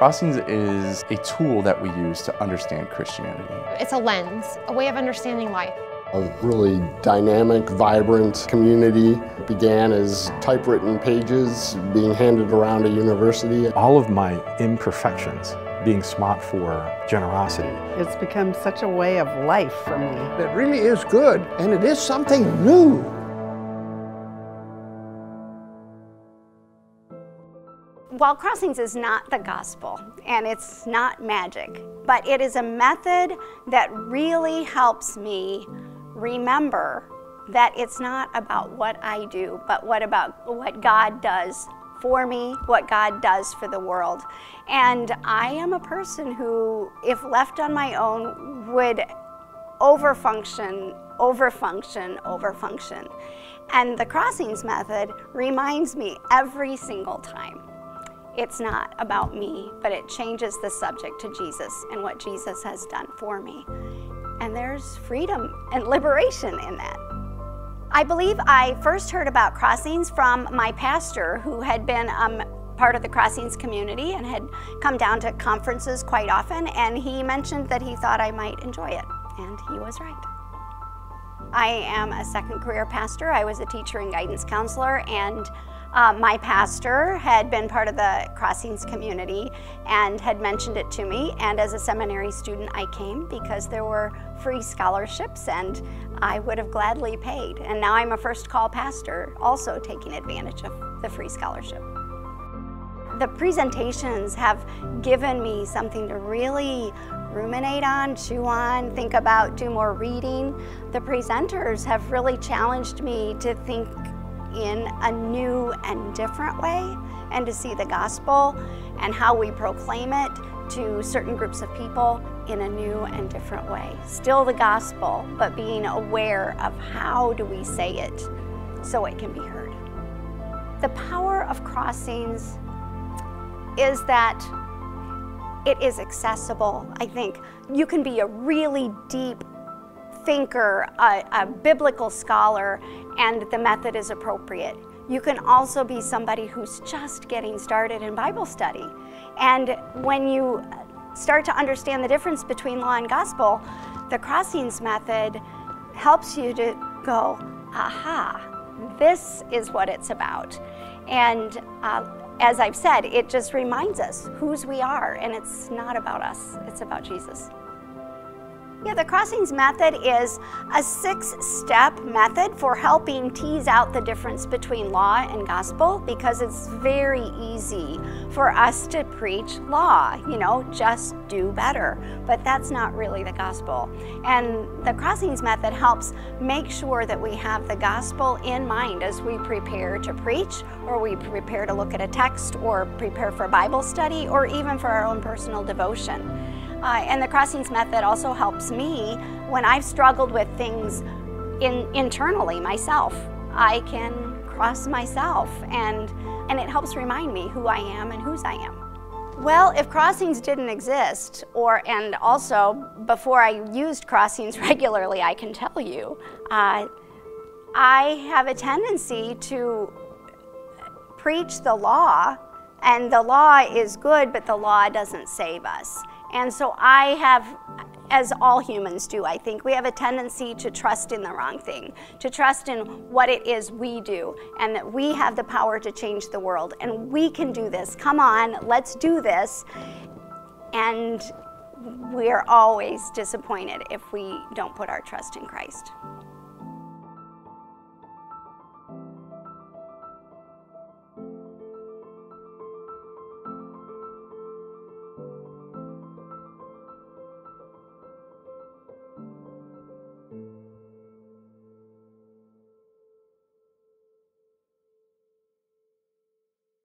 Crossings is a tool that we use to understand Christianity. It's a lens, a way of understanding life. A really dynamic, vibrant community. It began as typewritten pages being handed around a university. All of my imperfections being swapped for generosity. It's become such a way of life for me. It really is good, and it is something new. While Crossings is not the gospel, and it's not magic, but it is a method that really helps me remember that it's not about what I do, but what God does for me, what God does for the world. And I am a person who, if left on my own, would overfunction. And the Crossings method reminds me every single time. It's not about me, but it changes the subject to Jesus and what Jesus has done for me. And there's freedom and liberation in that. I believe I first heard about Crossings from my pastor, who had been part of the Crossings community and had come down to conferences quite often, and he mentioned that he thought I might enjoy it, and he was right. I am a second career pastor. I was a teacher and guidance counselor, and my pastor had been part of the Crossings community and had mentioned it to me, and as a seminary student I came because there were free scholarships and I would have gladly paid. And now I'm a first call pastor, also taking advantage of the free scholarship. The presentations have given me something to really ruminate on, chew on, think about, do more reading. The presenters have really challenged me to think in a new and different way, and to see the gospel and how we proclaim it to certain groups of people in a new and different way. Still the gospel, but being aware of how do we say it so it can be heard. The power of Crossings is that it is accessible. I think you can be a really deep thinker, a biblical scholar, and the method is appropriate. You can also be somebody who's just getting started in Bible study. And when you start to understand the difference between law and gospel, the Crossings method helps you to go, aha, this is what it's about. And as I've said, it just reminds us whose we are, and it's not about us, it's about Jesus. Yeah, the Crossings method is a 6-step method for helping tease out the difference between law and gospel, because it's very easy for us to preach law, just do better. But that's not really the gospel. And the Crossings method helps make sure that we have the gospel in mind as we prepare to preach, or we prepare to look at a text, or prepare for Bible study, or even for our own personal devotion. And the Crossings method also helps me when I've struggled with things internally myself. I can cross myself, and it helps remind me who I am and whose I am. Well, if Crossings didn't exist, and also before I used Crossings regularly, I can tell you, I have a tendency to preach the law, and the law is good, but the law doesn't save us. And so I have, as all humans do, I think, we have a tendency to trust in the wrong thing, to trust in what it is we do, and that we have the power to change the world, and we can do this. Come on, let's do this. And we're always disappointed if we don't put our trust in Christ.